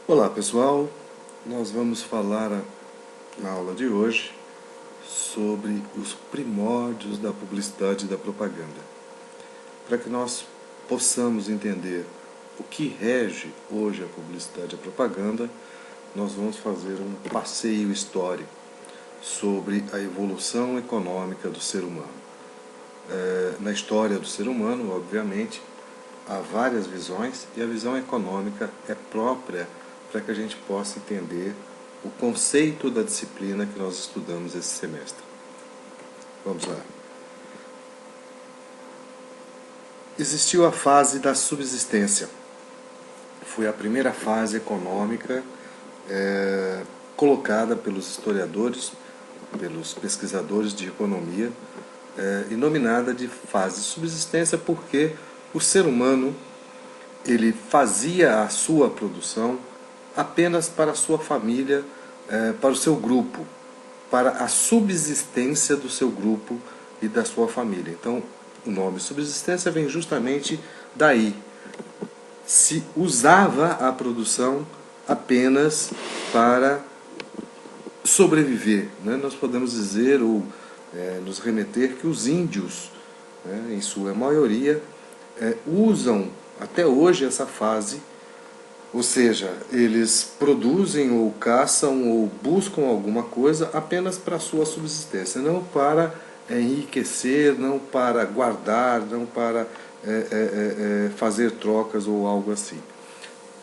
Olá pessoal, nós vamos falar na aula de hoje sobre os primórdios da publicidade e da propaganda. Para que nós possamos entender o que rege hoje a publicidade e a propaganda, nós vamos fazer um passeio histórico sobre a evolução econômica do ser humano. Na história do ser humano, obviamente, há várias visões e a visão econômica é própria para que a gente possa entender o conceito da disciplina que nós estudamos esse semestre. Vamos lá. Existiu a fase da subsistência. Foi a primeira fase econômica colocada pelos historiadores, pelos pesquisadores de economia, e nominada de fase de subsistência porque o ser humano ele fazia a sua produção apenas para a sua família, para o seu grupo, para a subsistência do seu grupo e da sua família. Então, o nome subsistência vem justamente daí. Se usava a produção apenas para sobreviver, né? Nós podemos dizer ou nos remeter que os índios, em sua maioria, usam até hoje essa fase. Ou seja, eles produzem ou caçam ou buscam alguma coisa apenas para a sua subsistência, não para enriquecer, não para guardar, não para fazer trocas ou algo assim.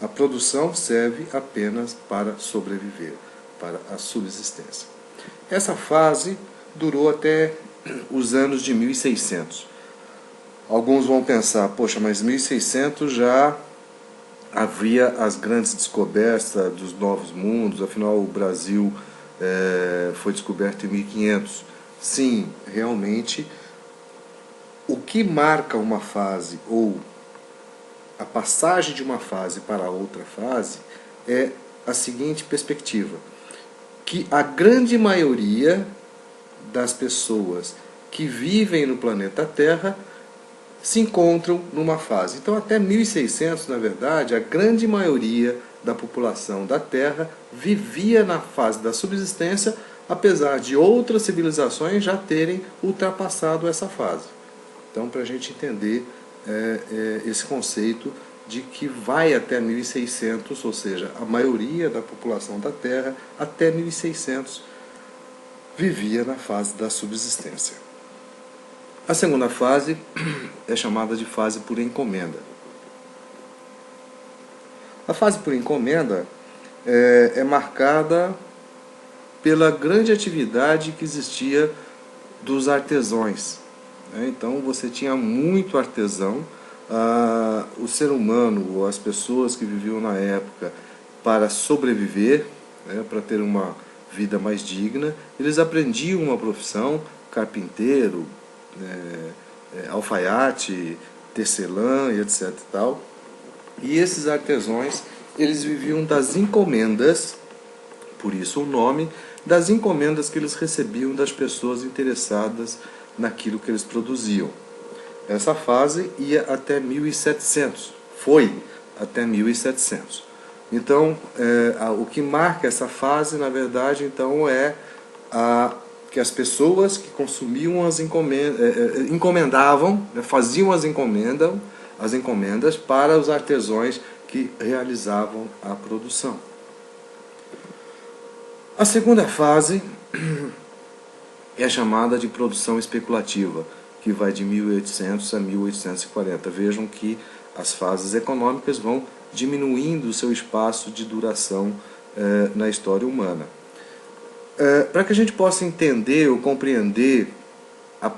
A produção serve apenas para sobreviver, para a subsistência. Essa fase durou até os anos de 1600. Alguns vão pensar, poxa, mas 1600 já havia as grandes descobertas dos novos mundos, afinal o Brasil foi descoberto em 1500. Sim, realmente, o que marca uma fase ou a passagem de uma fase para outra fase é a seguinte perspectiva, que a grande maioria das pessoas que vivem no planeta Terra se encontram numa fase. Então, até 1600, na verdade, a grande maioria da população da Terra vivia na fase da subsistência, apesar de outras civilizações já terem ultrapassado essa fase. Então, para a gente entender esse conceito de que vai até 1600, ou seja, a maioria da população da Terra, até 1600, vivia na fase da subsistência. A segunda fase é chamada de fase por encomenda. A fase por encomenda é marcada pela grande atividade que existia dos artesãos. Então você tinha muito artesão. O ser humano, ou as pessoas que viviam na época, para sobreviver, para ter uma vida mais digna, eles aprendiam uma profissão, carpinteiro, alfaiate, tecelã e etc. E esses artesãos, eles viviam das encomendas, por isso o nome, das encomendas que eles recebiam das pessoas interessadas naquilo que eles produziam. Essa fase ia até 1700, foi até 1700. Então, o que marca essa fase, na verdade, então, é que as pessoas que consumiam as encomendavam, faziam as encomendas para os artesãos que realizavam a produção. A segunda fase é chamada de produção especulativa, que vai de 1800 a 1840. Vejam que as fases econômicas vão diminuindo o seu espaço de duração na história humana. Para que a gente possa entender ou compreender a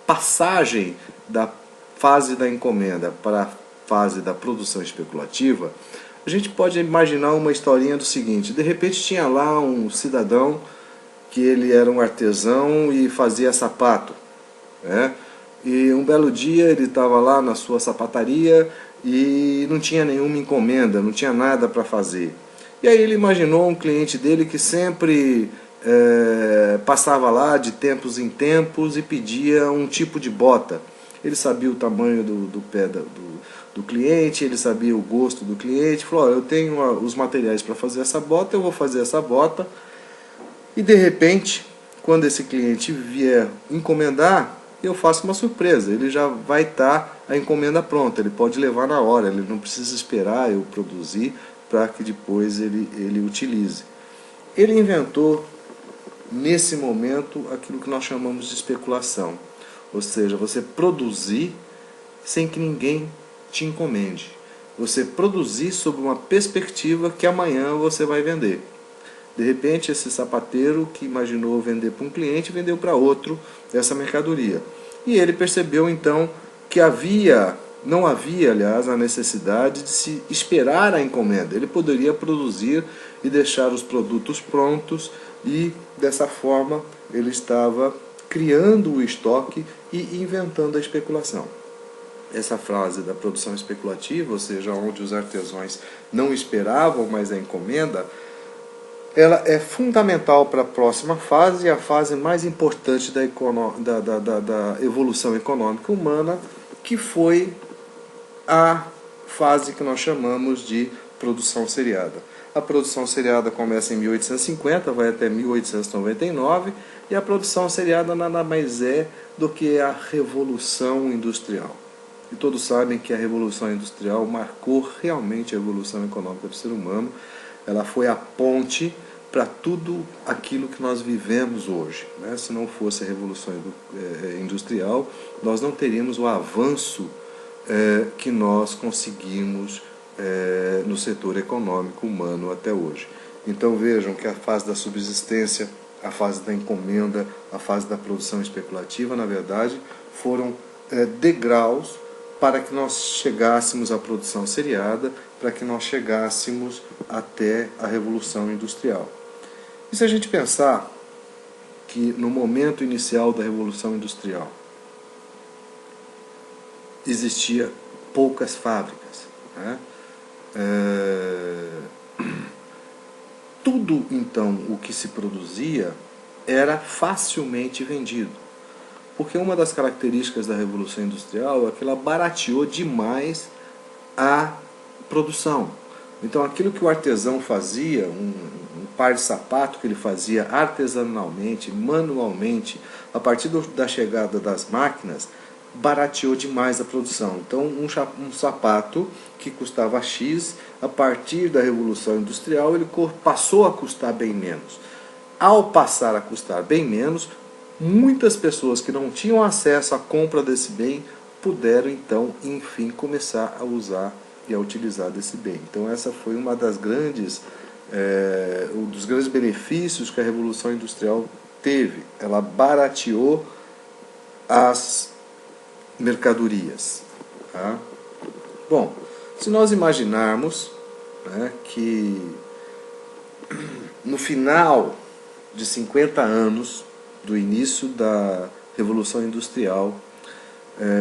passagem da fase da encomenda para a fase da produção especulativa, a gente pode imaginar uma historinha do seguinte: de repente tinha lá um cidadão que ele era um artesão e fazia sapato, e um belo dia ele estava lá na sua sapataria e não tinha nenhuma encomenda, não tinha nada para fazer. E aí ele imaginou um cliente dele que sempre passava lá de tempos em tempos e pedia um tipo de bota. ele sabia o tamanho do pé do cliente, ele sabia o gosto do cliente, falou, eu tenho os materiais para fazer essa bota, eu vou fazer essa bota, e de repente, quando esse cliente vier encomendar, eu faço uma surpresa, ele já vai estar a encomenda pronta, ele pode levar na hora, ele não precisa esperar eu produzir para que depois ele utilize. Ele inventou, nesse momento, aquilo que nós chamamos de especulação, ou seja, você produzir sem que ninguém te encomende, você produzir sob uma perspectiva que amanhã você vai vender. De repente, esse sapateiro que imaginou vender para um cliente, vendeu para outro essa mercadoria. E ele percebeu então que não havia, aliás, a necessidade de se esperar a encomenda. Ele poderia produzir e deixar os produtos prontos e, dessa forma, ele estava criando o estoque e inventando a especulação. Essa frase da produção especulativa, ou seja, onde os artesãos não esperavam mais a encomenda, ela é fundamental para a próxima fase, a fase mais importante da evolução econômica humana, que foi a fase que nós chamamos de produção seriada. A produção seriada começa em 1850, vai até 1899, e a produção seriada nada mais é do que a Revolução Industrial. E todos sabem que a Revolução Industrial marcou realmente a evolução econômica do ser humano. Ela foi a ponte para tudo aquilo que nós vivemos hoje. Se não fosse a Revolução Industrial, nós não teríamos o avanço que nós conseguimos no setor econômico humano até hoje. Então vejam que a fase da subsistência, a fase da encomenda, a fase da produção especulativa, na verdade, foram degraus para que nós chegássemos à produção seriada, para que nós chegássemos até a Revolução Industrial. E se a gente pensar que no momento inicial da Revolução Industrial existia poucas fábricas, né? Tudo então o que se produzia era facilmente vendido, porque uma das características da Revolução Industrial é que ela barateou demais a produção. Então aquilo que o artesão fazia, um par de sapato que ele fazia artesanalmente, manualmente, a partir da chegada das máquinas, barateou demais a produção. Então um sapato que custava X, a partir da Revolução Industrial ele passou a custar bem menos. Ao passar a custar bem menos, muitas pessoas que não tinham acesso à compra desse bem puderam então, enfim, começar a usar e a utilizar desse bem. Então essa foi uma das um dos grandes benefícios que a Revolução Industrial teve. Ela barateou as mercadorias. Tá? Bom, se nós imaginarmos, né, que no final de 50 anos do início da Revolução Industrial,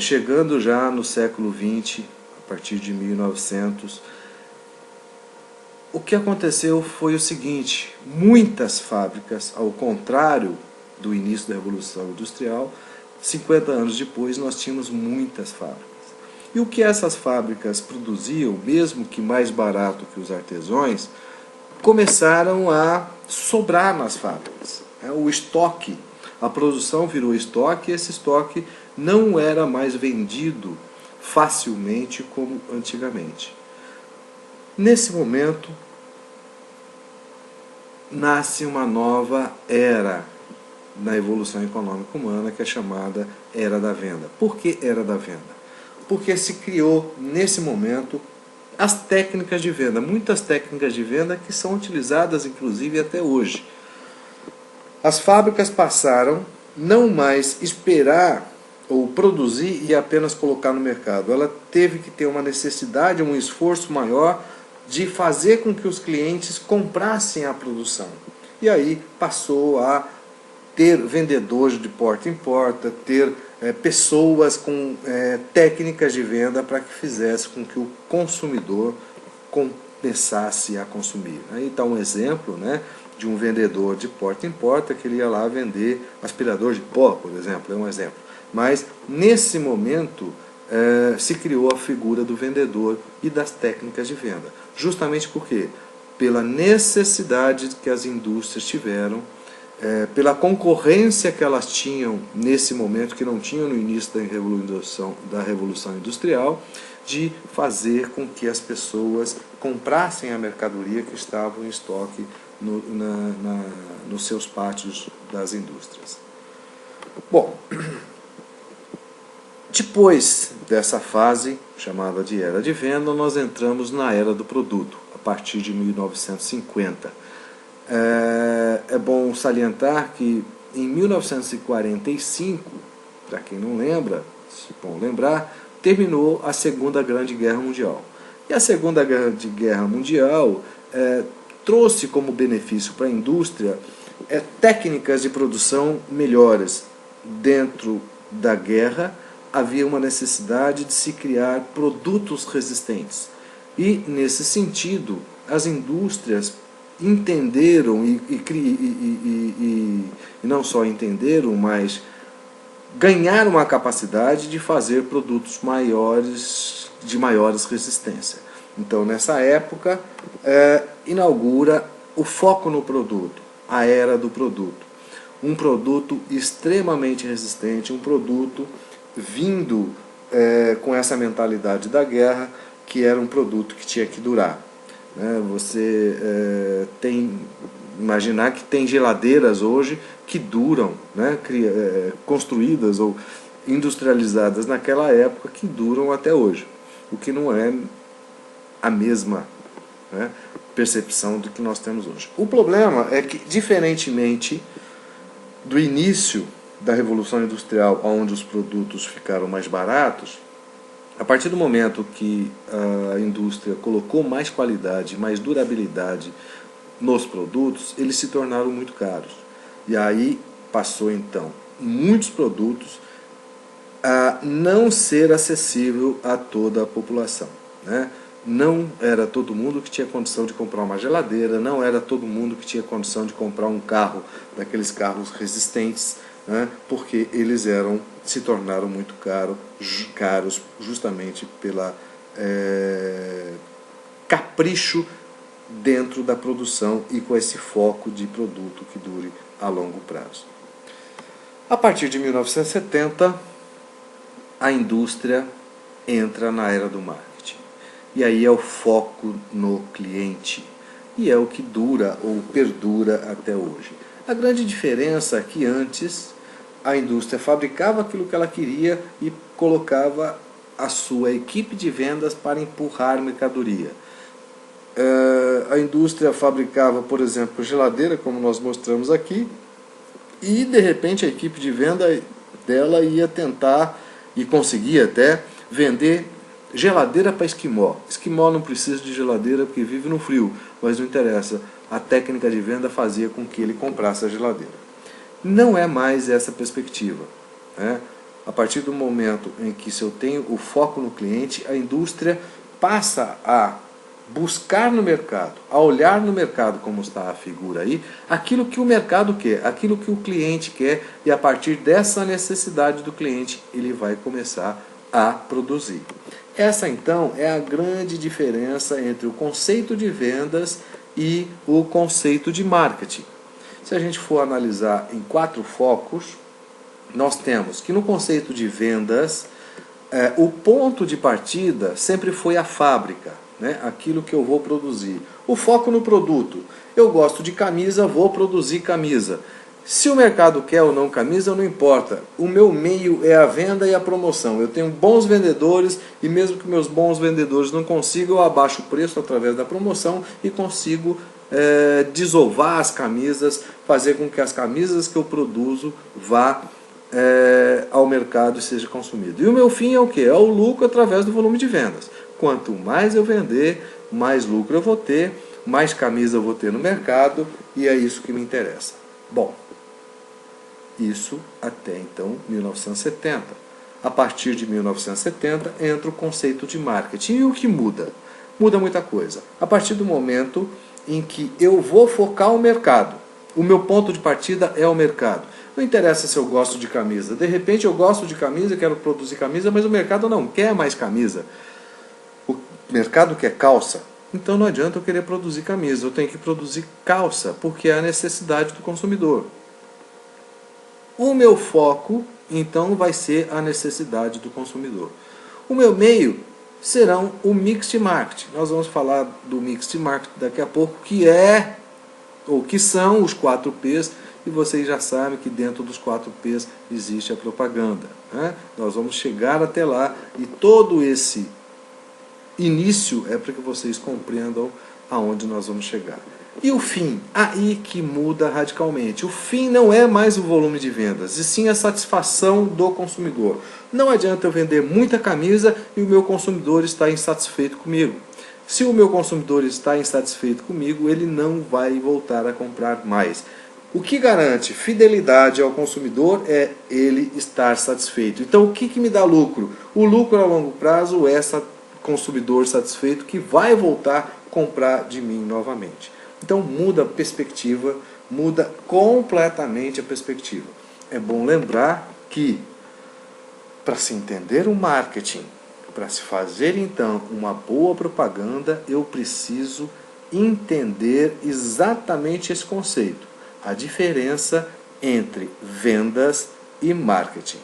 chegando já no século XX, a partir de 1900, o que aconteceu foi o seguinte: muitas fábricas, ao contrário do início da Revolução Industrial, 50 anos depois nós tínhamos muitas fábricas. E o que essas fábricas produziam, mesmo que mais barato que os artesãos, começaram a sobrar nas fábricas. O estoque, a produção virou estoque, e esse estoque não era mais vendido facilmente como antigamente. Nesse momento, nasce uma nova era na evolução econômica humana, que é chamada Era da Venda. Por que Era da Venda? Porque se criou, nesse momento, as técnicas de venda, muitas técnicas de venda que são utilizadas, inclusive, até hoje. As fábricas passaram não mais esperar ou produzir e apenas colocar no mercado. Ela teve que ter uma necessidade, um esforço maior de fazer com que os clientes comprassem a produção. E aí passou a ter vendedores de porta em porta, ter pessoas com técnicas de venda para que fizesse com que o consumidor começasse a consumir. Aí está um exemplo, né, de um vendedor de porta em porta que ele ia lá vender aspirador de pó, por exemplo, é um exemplo. Mas, nesse momento, se criou a figura do vendedor e das técnicas de venda. Justamente porque, pela necessidade que as indústrias tiveram, pela concorrência que elas tinham nesse momento, que não tinham no início da Revolução Industrial, de fazer com que as pessoas comprassem a mercadoria que estava em estoque nos seus pátios das indústrias. Bom, depois dessa fase, chamada de Era de Venda, nós entramos na Era do Produto, a partir de 1950. É bom salientar que em 1945, para quem não lembra, se bom lembrar, terminou a Segunda Grande Guerra Mundial. E a Segunda Grande Guerra Mundial trouxe como benefício para a indústria técnicas de produção melhores. Dentro da guerra havia uma necessidade de se criar produtos resistentes. E, nesse sentido, as indústrias entenderam e não só entenderam, mas ganharam a capacidade de fazer produtos maiores, de maiores resistência. Então, nessa época, inaugura o foco no produto, a Era do Produto. Um produto extremamente resistente, um produto vindo com essa mentalidade da guerra, que era um produto que tinha que durar. Você imaginar que tem geladeiras hoje que duram, construídas ou industrializadas naquela época, que duram até hoje, o que não é a mesma percepção do que nós temos hoje. O problema é que, diferentemente do início da Revolução Industrial, onde os produtos ficaram mais baratos, a partir do momento que a indústria colocou mais qualidade, mais durabilidade nos produtos, eles se tornaram muito caros. E aí passou, então, muitos produtos a não ser acessível a toda a população. Não era todo mundo que tinha condição de comprar uma geladeira, não era todo mundo que tinha condição de comprar um carro, daqueles carros resistentes, porque eles se tornaram muito caros justamente pela capricho dentro da produção e com esse foco de produto que dure a longo prazo. A partir de 1970, a indústria entra na era do marketing. E aí é o foco no cliente. E é o que dura ou perdura até hoje. A grande diferença é que antes a indústria fabricava aquilo que ela queria e colocava a sua equipe de vendas para empurrar mercadoria. A indústria fabricava, por exemplo, geladeira, como nós mostramos aqui, e de repente a equipe de venda dela ia tentar, e conseguia até, vender geladeira para esquimó. Esquimó não precisa de geladeira porque vive no frio, mas não interessa. A técnica de venda fazia com que ele comprasse a geladeira. Não é mais essa perspectiva. A partir do momento em que se eu tenho o foco no cliente, a indústria passa a buscar no mercado, a olhar no mercado, como está a figura aí, aquilo que o mercado quer, aquilo que o cliente quer, e a partir dessa necessidade do cliente, ele vai começar a produzir. Essa, então, é a grande diferença entre o conceito de vendas e o conceito de marketing. Se a gente for analisar em 4 focos, nós temos que no conceito de vendas, o ponto de partida sempre foi a fábrica, aquilo que eu vou produzir. O foco no produto. Eu gosto de camisa, vou produzir camisa. Se o mercado quer ou não camisa, não importa. O meu meio é a venda e a promoção. Eu tenho bons vendedores e mesmo que meus bons vendedores não consigam, eu abaixo o preço através da promoção e consigo desovar as camisas, fazer com que as camisas que eu produzo vá ao mercado e seja consumido. E o meu fim é o quê? É o lucro através do volume de vendas. Quanto mais eu vender, mais lucro eu vou ter, mais camisa eu vou ter no mercado, e é isso que me interessa. Bom, isso até então 1970. A partir de 1970 entra o conceito de marketing. E o que muda? Muda muita coisa. A partir do momento em que eu vou focar o mercado, o meu ponto de partida é o mercado. Não interessa se eu gosto de camisa. De repente eu gosto de camisa, quero produzir camisa, mas o mercado não quer mais camisa. O mercado quer calça. Então não adianta eu querer produzir camisa, eu tenho que produzir calça, porque é a necessidade do consumidor. O meu foco, então, vai ser a necessidade do consumidor. O meu meio serão o Mixed Market. Nós vamos falar do Mixed Market daqui a pouco, que são os 4 P's, e vocês já sabem que dentro dos 4 P's existe a propaganda, né? Nós vamos chegar até lá, e todo esse início é para que vocês compreendam aonde nós vamos chegar. E o fim, aí que muda radicalmente. O fim não é mais o volume de vendas, e sim a satisfação do consumidor. Não adianta eu vender muita camisa e o meu consumidor está insatisfeito comigo. Se o meu consumidor está insatisfeito comigo, ele não vai voltar a comprar mais. O que garante fidelidade ao consumidor é ele estar satisfeito. Então o que me dá lucro? O lucro a longo prazo é esse consumidor satisfeito que vai voltar a comprar de mim novamente. Então muda a perspectiva, muda completamente a perspectiva. É bom lembrar que para se entender o marketing, para se fazer então uma boa propaganda, eu preciso entender exatamente esse conceito, a diferença entre vendas e marketing.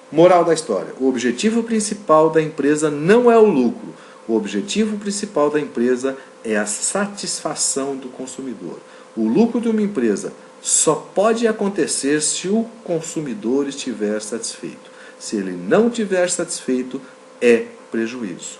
Moral da história: o objetivo principal da empresa não é o lucro. O objetivo principal da empresa é a satisfação do consumidor. O lucro de uma empresa só pode acontecer se o consumidor estiver satisfeito. Se ele não estiver satisfeito, é prejuízo.